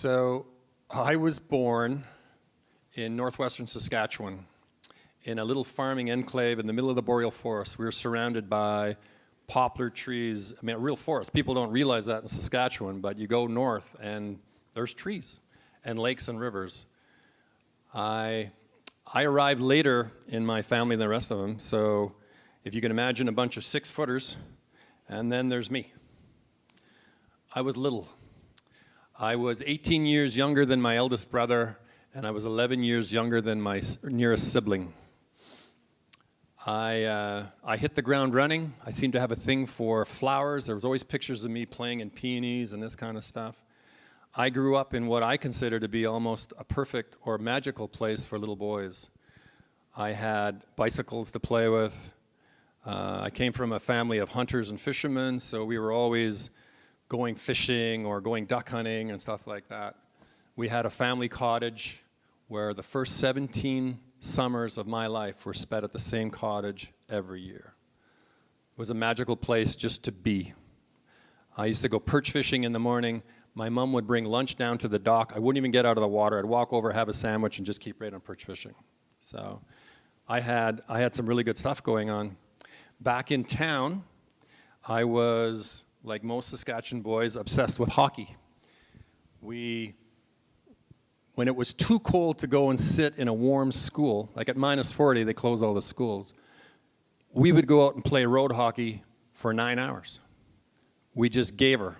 So I was born in northwestern Saskatchewan in a little farming enclave in the middle of the boreal forest. We were surrounded by poplar trees. I mean, a real forest. People don't realize that in Saskatchewan, but you go north and there's trees and lakes and rivers. I arrived later in my family than the rest of them, so if you can imagine a bunch of 6-footers, and then there's me. I was little. I was 18 years younger than my eldest brother, and I was 11 years younger than my nearest sibling. I hit the ground running. I seemed to have a thing for flowers. There was always pictures of me playing in peonies and this kind of stuff. I grew up in what I consider to be almost a perfect or magical place for little boys. I had bicycles to play with. I came from a family of hunters and fishermen, so we were always going fishing or going duck hunting and stuff like that. We had a family cottage where the first 17 summers of my life were spent at the same cottage every year. It was a magical place just to be. I used to go perch fishing in the morning. My mom would bring lunch down to the dock. I wouldn't even get out of the water. I'd walk over, have a sandwich, and just keep right on perch fishing. So I had some really good stuff going on. Back in town, I was, like most Saskatchewan boys, obsessed with hockey. When it was too cold to go and sit in a warm school, like at -40, they close all the schools, we would go out and play road hockey for 9 hours. We just gave her.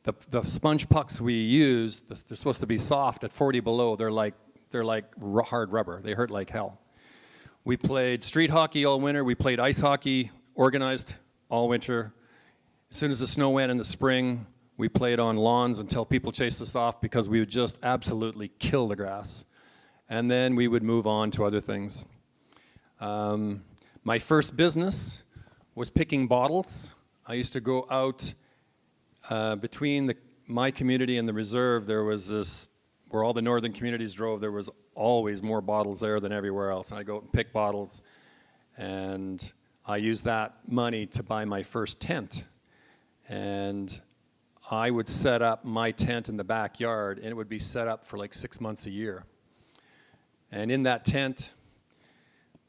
The sponge pucks we used, they're supposed to be soft at 40 below. They're like hard rubber. They hurt like hell. We played street hockey all winter. We played ice hockey, organized all winter. As soon as the snow went in the spring, we played on lawns until people chased us off because we would just absolutely kill the grass. And then we would move on to other things. My first business was picking bottles. I used to go out between my community and the reserve. There was this, where all the northern communities drove, there was always more bottles there than everywhere else. And I'd go out and pick bottles. And I used that money to buy my first tent. And I would set up my tent in the backyard, and it would be set up for like 6 months a year. And in that tent,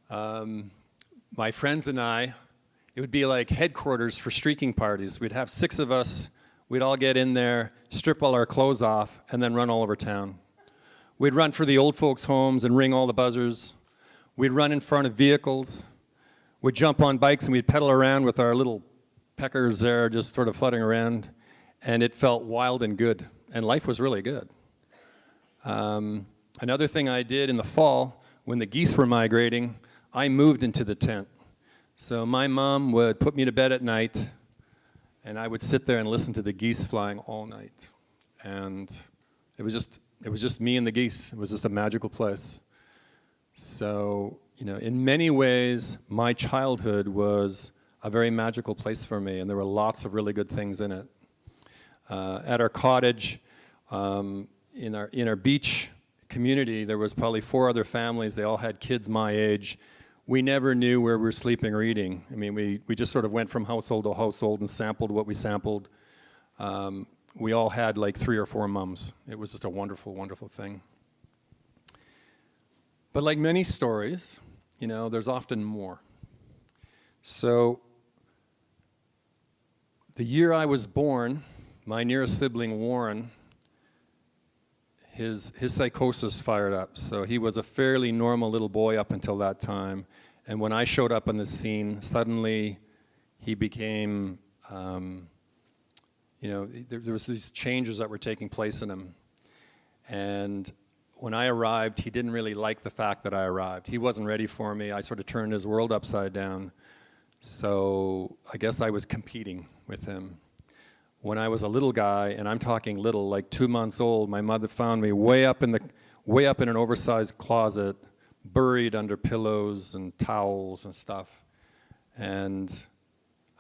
my friends and I, it would be like headquarters for streaking parties. We'd have 6 of us. We'd all get in there, strip all our clothes off, and then run all over town. We'd run for the old folks' homes and ring all the buzzers. We'd run in front of vehicles. We'd jump on bikes and we'd pedal around with our little peckers there, just sort of floating around. And it felt wild and good. And life was really good. Another thing I did in the fall, when the geese were migrating, I moved into the tent. So my mom would put me to bed at night, and I would sit there and listen to the geese flying all night. And it was just me and the geese. It was just a magical place. So, you know, in many ways, my childhood was a very magical place for me, and there were lots of really good things in it. At our cottage, in our beach community, there was probably 4 other families. They all had kids my age. We never knew where we were sleeping or eating. I mean, we just sort of went from household to household and sampled what we sampled. We all had like 3 or 4 mums. It was just a wonderful, wonderful thing. But like many stories, you know, there's often more. So the year I was born, my nearest sibling, Warren, his psychosis fired up. So he was a fairly normal little boy up until that time. And when I showed up on the scene, suddenly he became, you know, there was these changes that were taking place in him. And when I arrived, he didn't really like the fact that I arrived. He wasn't ready for me. I sort of turned his world upside down. So I guess I was competing with him. When I was a little guy, and I'm talking little, like 2 months old, my mother found me way up in an oversized closet, buried under pillows and towels and stuff. And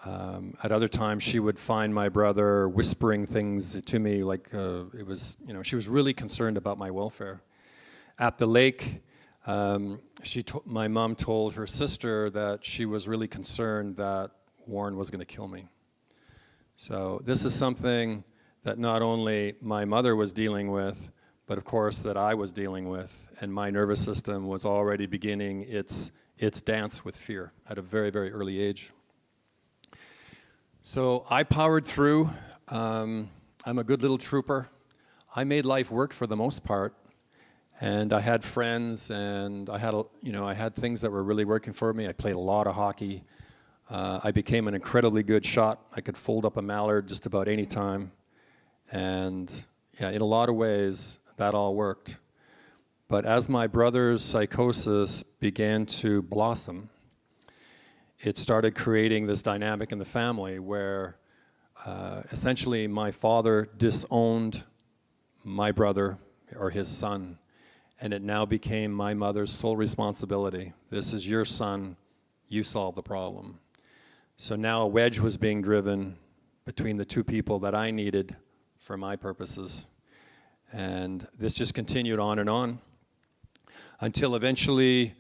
at other times, she would find my brother whispering things to me, like it was, you know, she was really concerned about my welfare. At the lake, my mom told her sister that she was really concerned that Warren was going to kill me. So this is something that not only my mother was dealing with, but of course that I was dealing with, and my nervous system was already beginning its dance with fear at a very, very early age. So I powered through. I'm a good little trooper. I made life work for the most part, and I had friends, and I had things that were really working for me. I played a lot of hockey. I became an incredibly good shot. I could fold up a mallard just about any time, and yeah, in a lot of ways, that all worked. But as my brother's psychosis began to blossom, it started creating this dynamic in the family where essentially my father disowned my brother or his son, and it now became my mother's sole responsibility. This is your son, you solve the problem. So now a wedge was being driven between the two people that I needed for my purposes. And this just continued on until eventually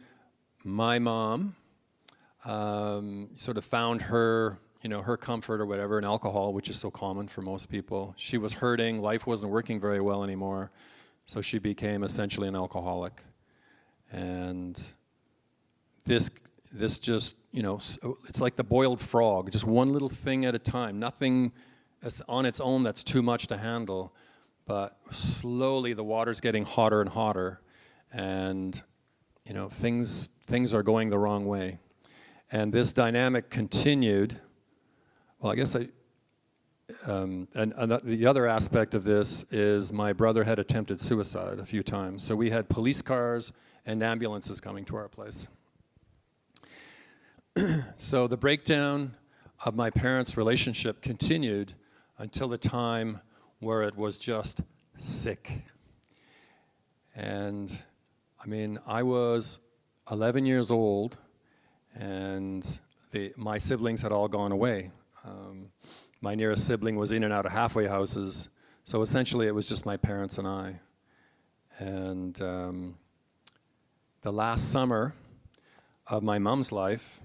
my mom sort of found her comfort or whatever in alcohol, which is so common for most people. She was hurting, life wasn't working very well anymore, so she became essentially an alcoholic. And this just, it's like the boiled frog, just one little thing at a time, nothing on its own that's too much to handle, but slowly the water's getting hotter and hotter, and things are going the wrong way. And this dynamic continued. Well, I guess and the other aspect of this is my brother had attempted suicide a few times. So we had police cars and ambulances coming to our place. So the breakdown of my parents' relationship continued until the time where it was just sick. And I mean, I was 11 years old, and my siblings had all gone away. My nearest sibling was in and out of halfway houses, so essentially it was just my parents and I. And the last summer of my mom's life,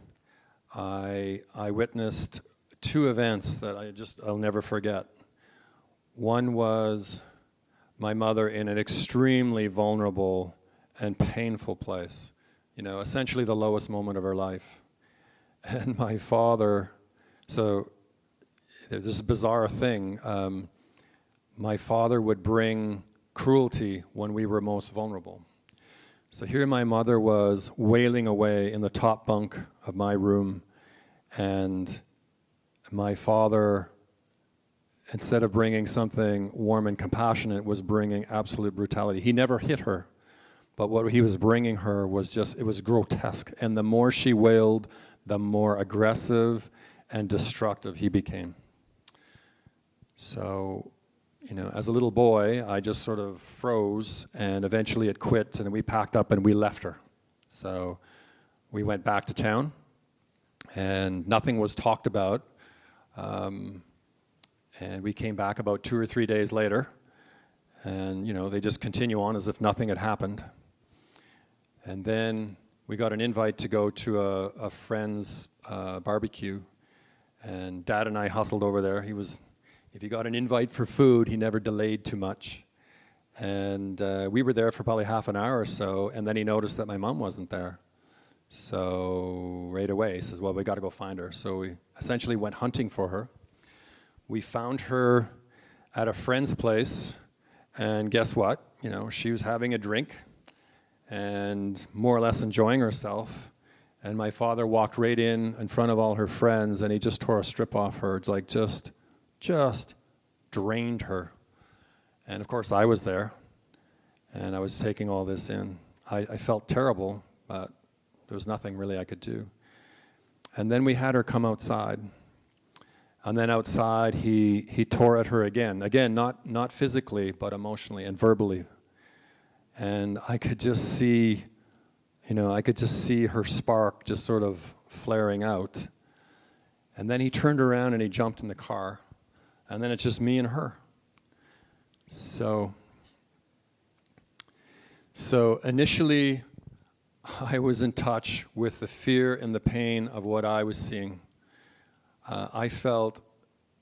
I witnessed two events that I'll never forget. One was my mother in an extremely vulnerable and painful place, essentially the lowest moment of her life. And my father, so there's this bizarre thing, my father would bring cruelty when we were most vulnerable. So here my mother was wailing away in the top bunk of my room, and my father, instead of bringing something warm and compassionate, was bringing absolute brutality. He never hit her, but what he was bringing her was it was grotesque. And the more she wailed, the more aggressive and destructive he became. So, as a little boy, I just sort of froze, and eventually it quit, and we packed up and we left her. So we went back to town, and nothing was talked about. And we came back about 2 or 3 days later, and they just continue on as if nothing had happened. And then we got an invite to go to a friend's barbecue, and Dad and I hustled over there. If he got an invite for food, he never delayed too much. And we were there for probably half an hour or so, and then he noticed that my mom wasn't there. So right away he says, well, we got to go find her. So we essentially went hunting for her. We found her at a friend's place, and guess what? She was having a drink and more or less enjoying herself. And my father walked right in front of all her friends, and he just tore a strip off her. It's like just drained her. And of course I was there, and I was taking all this in. I felt terrible, but there was nothing really I could do. And then we had her come outside. And then outside, he tore at her again. Again, not physically, but emotionally and verbally. And I could just see, her spark just sort of flaring out. And then he turned around and he jumped in the car. And then it's just me and her. So initially, I was in touch with the fear and the pain of what I was seeing. I felt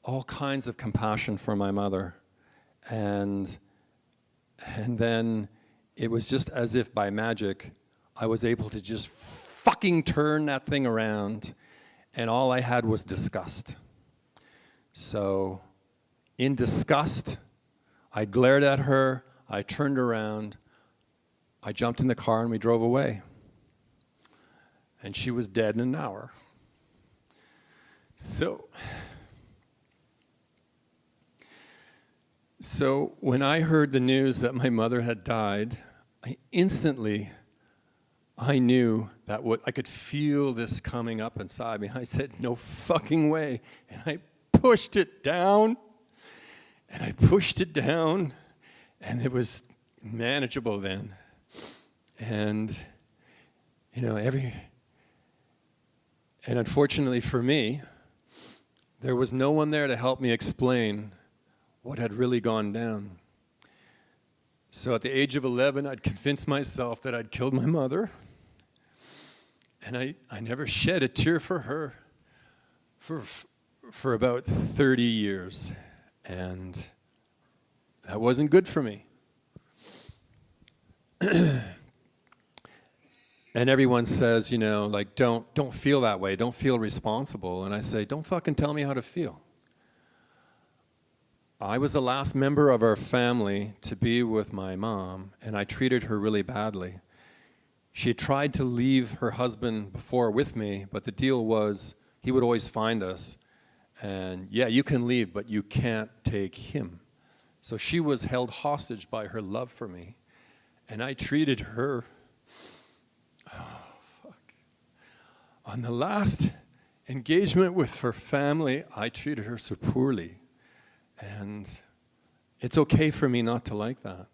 all kinds of compassion for my mother. And then it was just as if by magic, I was able to just fucking turn that thing around, and all I had was disgust. So in disgust, I glared at her, I turned around, I jumped in the car, and we drove away. And she was dead in an hour. So when I heard the news that my mother had died, I knew that I could feel this coming up inside me. I said, no fucking way. And I pushed it down, and it was manageable then. And, and unfortunately for me, there was no one there to help me explain what had really gone down. So at the age of 11, I'd convinced myself that I'd killed my mother, and I never shed a tear for her for about 30 years, and that wasn't good for me. And everyone says, don't feel that way, don't feel responsible. And I say, don't fucking tell me how to feel. I was the last member of our family to be with my mom, and I treated her really badly. She had tried to leave her husband before with me, but the deal was he would always find us. And yeah, you can leave, but you can't take him. So she was held hostage by her love for me. And I treated her, on the last engagement with her family, I treated her so poorly. And it's okay for me not to like that,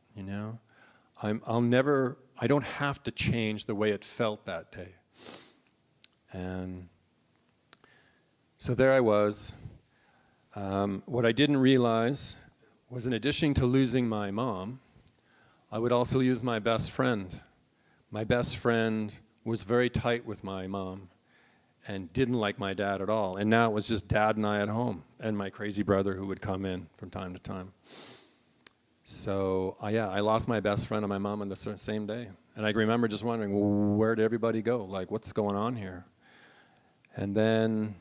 I don't have to change the way it felt that day. And so there I was. What I didn't realize was, in addition to losing my mom, I would also lose my best friend. My best friend was very tight with my mom and didn't like my dad at all. And now it was just Dad and I at home, and my crazy brother who would come in from time to time. So, I lost my best friend and my mom on the same day. And I remember just wondering, well, where did everybody go? Like, what's going on here? And then,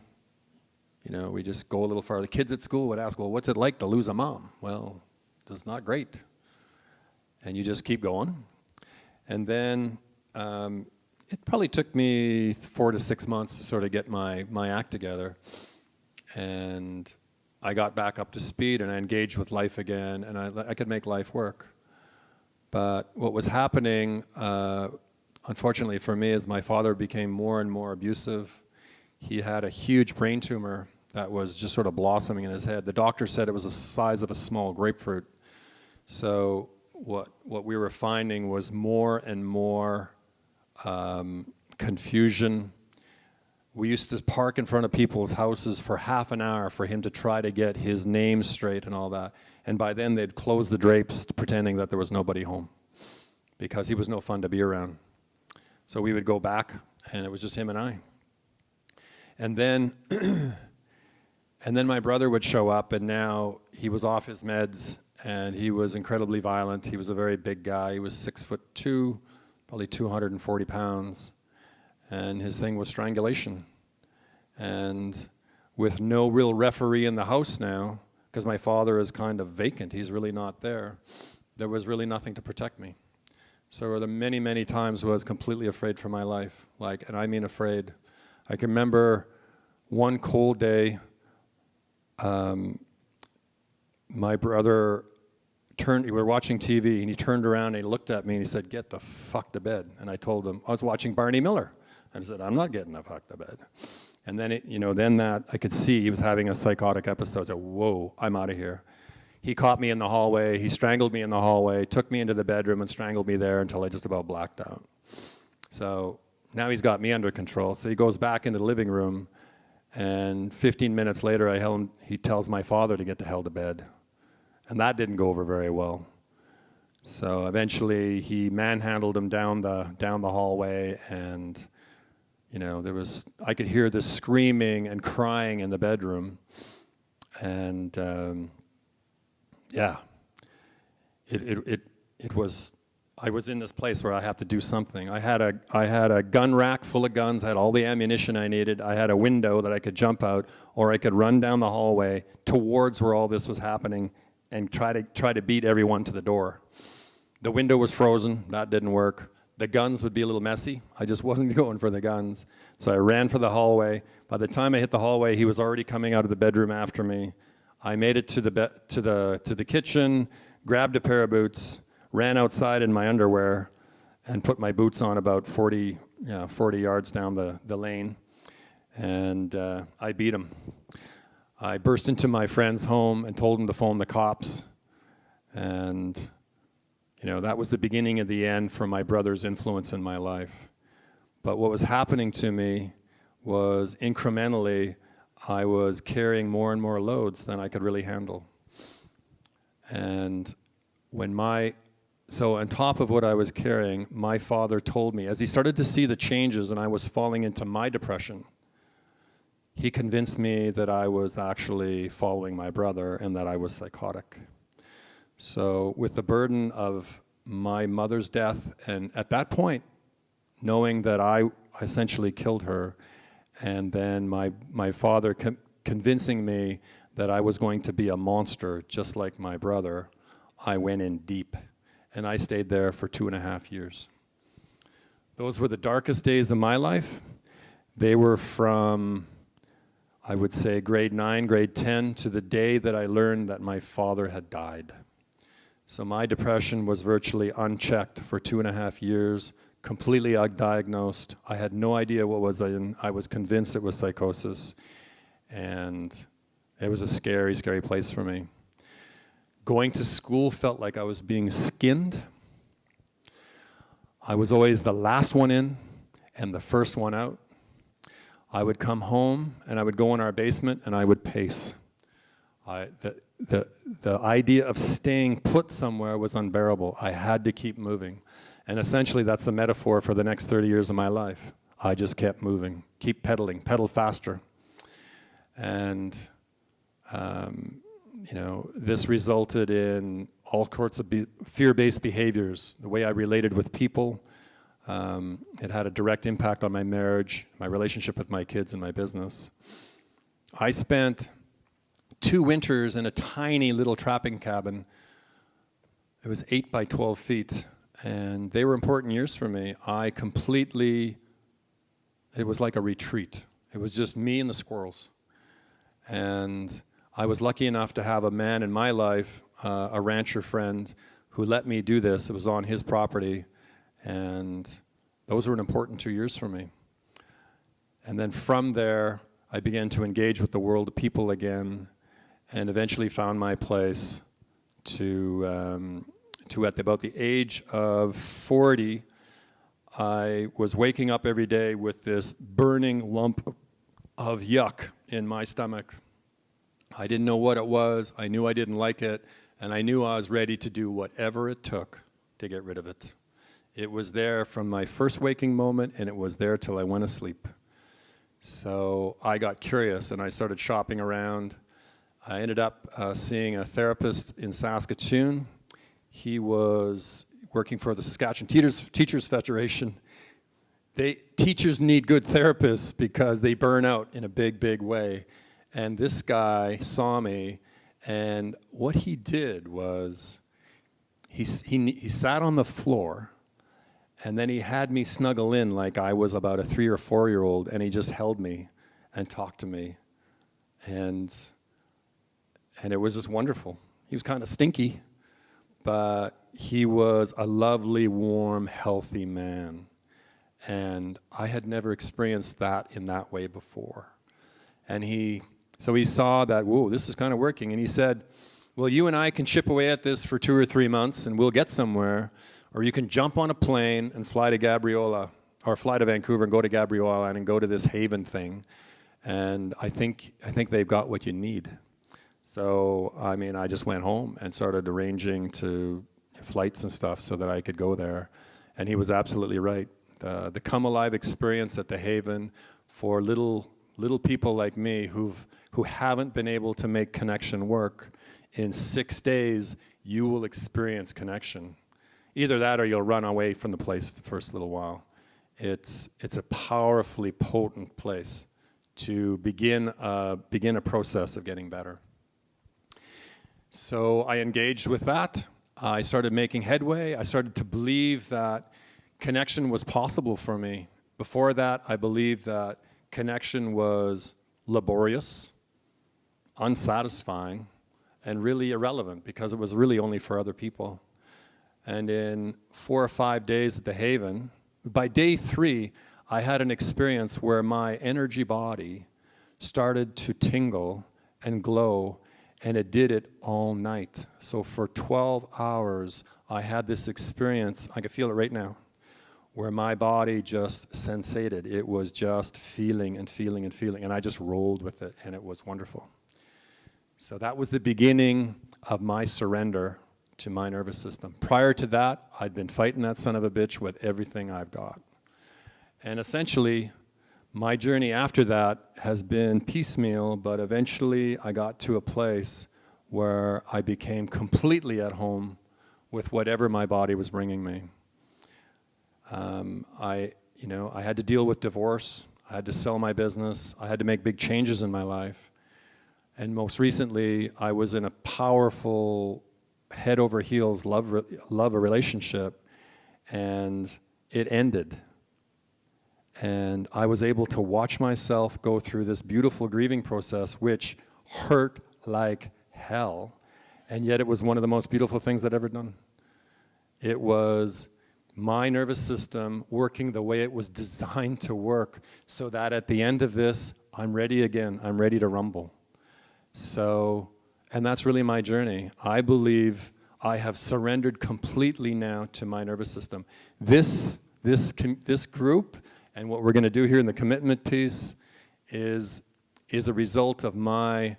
we just go a little farther. The kids at school would ask, well, what's it like to lose a mom? Well, it's not great. And you just keep going. And then it probably took me 4 to 6 months to sort of get my act together. And I got back up to speed, and I engaged with life again, and I could make life work. But what was happening, unfortunately for me, is my father became more and more abusive. He had a huge brain tumor that was just sort of blossoming in his head. The doctor said it was the size of a small grapefruit. So what we were finding was more and more confusion. We used to park in front of people's houses for half an hour for him to try to get his name straight and all that. And by then they'd close the drapes, pretending that there was nobody home, because he was no fun to be around. So we would go back, and it was just him and I. And then my brother would show up, and now he was off his meds, and he was incredibly violent. He was a very big guy. He was 6'2", probably 240 pounds. And his thing was strangulation. And with no real referee in the house now, because my father is kind of vacant, he's really not there, there was really nothing to protect me. So the many, many times I was completely afraid for my life. And I mean afraid. I can remember one cold day, my brother we were watching TV, and he turned around and he looked at me and he said, "Get the fuck to bed." And I told him, I was watching Barney Miller. And I said, "I'm not getting the fuck to bed." And then I could see he was having a psychotic episode. I said, "Whoa, I'm out of here." He caught me in the hallway, he strangled me in the hallway, took me into the bedroom and strangled me there until I just about blacked out. So now he's got me under control. So he goes back into the living room, and 15 minutes later he tells my father to get the hell to bed. And that didn't go over very well. So eventually he manhandled him down the hallway, and I could hear this screaming and crying in the bedroom. And it was, I was in this place where I have to do something. I had a gun rack full of guns, I had all the ammunition I needed, I had a window that I could jump out, or I could run down the hallway towards where all this was happening and try to beat everyone to the door. The window was frozen, that didn't work. The guns would be a little messy. I just wasn't going for the guns. So I ran for the hallway. By the time I hit the hallway, he was already coming out of the bedroom after me. I made it to the kitchen, grabbed a pair of boots, ran outside in my underwear, and put my boots on about 40 yards down the lane, and I beat him. I burst into my friend's home and told him to phone the cops, and that was the beginning of the end for my brother's influence in my life. But what was happening to me was incrementally, I was carrying more and more loads than I could really handle. And so on top of what I was carrying, my father told me, as he started to see the changes and I was falling into my depression, he convinced me that I was actually following my brother and that I was psychotic. So with the burden of my mother's death, and at that point, knowing that I essentially killed her, and then my father convincing me that I was going to be a monster just like my brother, I went in deep. And I stayed there for 2.5 years. Those were the darkest days of my life. They were from, I would say, grade 9, grade 10, to the day that I learned that my father had died. So my depression was virtually unchecked for 2.5 years, completely undiagnosed. I had no idea what was in. I was convinced it was psychosis. And it was a scary, scary place for me. Going to school felt like I was being skinned. I was always the last one in and the first one out. I would come home and I would go in our basement and I would pace. The idea of staying put somewhere was unbearable. I had to keep moving. And essentially that's a metaphor for the next 30 years of my life. I just kept moving, keep pedaling, pedal faster. And this resulted in all sorts of fear-based behaviors, the way I related with people. It had a direct impact on my marriage, my relationship with my kids, and my business. I spent 2 winters in a tiny little trapping cabin. It was 8 by 12 feet, and they were important years for me. It was like a retreat. It was just me and the squirrels. And I was lucky enough to have a man in my life, a rancher friend, who let me do this. It was on his property, and those were an important 2 years for me. And then from there, I began to engage with the world of people again, and eventually found my place to at about the age of 40, I was waking up every day with this burning lump of yuck in my stomach. I didn't know what it was, I knew I didn't like it, and I knew I was ready to do whatever it took to get rid of it. It was there from my first waking moment, and it was there till I went to sleep. So I got curious, and I started shopping around. I ended up seeing a therapist in Saskatoon. He was working for the Saskatchewan Teachers Federation. Teachers need good therapists because they burn out in a big, big way. And this guy saw me, and what he did was he sat on the floor, and then he had me snuggle in like I was about a 3 or 4-year-old, and he just held me and talked to me. And it was just wonderful. He was kind of stinky, but he was a lovely, warm, healthy man. And I had never experienced that in that way before. And so he saw that, whoa, this is kind of working. And he said, well, you and I can chip away at this for 2 or 3 months and we'll get somewhere. Or you can jump on a plane and fly to Gabriola, or fly to Vancouver and go to Gabriola and go to this haven thing. And I think they've got what you need. So, I just went home and started arranging to flights and stuff so that I could go there. And he was absolutely right. The Come Alive experience at the Haven for little people like me who haven't been able to make connection work, in 6 days, you will experience connection. Either that or you'll run away from the place the first little while. It's a powerfully potent place to begin a process of getting better. So I engaged with that. I started making headway. I started to believe that connection was possible for me. Before that, I believed that connection was laborious, unsatisfying, and really irrelevant because it was really only for other people. And in 4 or 5 days at the Haven, by day 3, I had an experience where my energy body started to tingle and glow, and it did it all night. So for 12 hours, I had this experience, I can feel it right now, where my body just sensated. It was just feeling and feeling and feeling, and I just rolled with it, and it was wonderful. So that was the beginning of my surrender to my nervous system. Prior to that, I'd been fighting that son of a bitch with everything I've got. And essentially, my journey after that has been piecemeal, but eventually I got to a place where I became completely at home with whatever my body was bringing me. I had to deal with divorce. I had to sell my business. I had to make big changes in my life. And most recently, I was in a powerful head over heels love a relationship, and it ended. And I was able to watch myself go through this beautiful grieving process, which hurt like hell, and yet it was one of the most beautiful things I'd ever done. It was my nervous system working the way it was designed to work, so that at the end of this, I'm ready again. I'm ready to rumble. So, and that's really my journey. I believe I have surrendered completely now to my nervous system. This group and what we're going to do here in the commitment piece is a result of my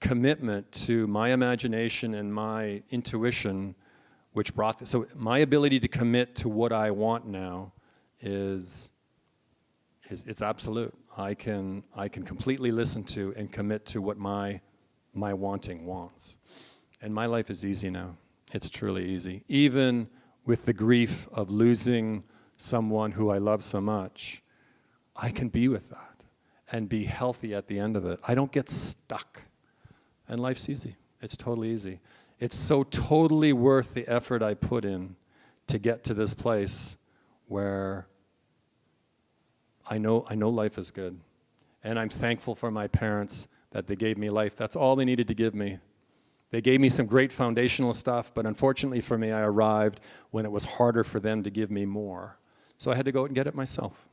commitment to my imagination and my intuition, which brought this. So my ability to commit to what I want now it's absolute. I can completely listen to and commit to what my wanting wants. And my life is easy now. It's truly easy. Even with the grief of losing someone who I love so much, I can be with that and be healthy at the end of it. I don't get stuck. And life's easy. It's totally easy. It's so totally worth the effort I put in to get to this place where I know life is good. And I'm thankful for my parents that they gave me life. That's all they needed to give me. They gave me some great foundational stuff, but unfortunately for me, I arrived when it was harder for them to give me more. So I had to go out and get it myself.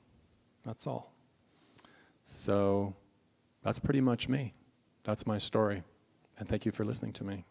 That's all. So that's pretty much me. That's my story. And thank you for listening to me.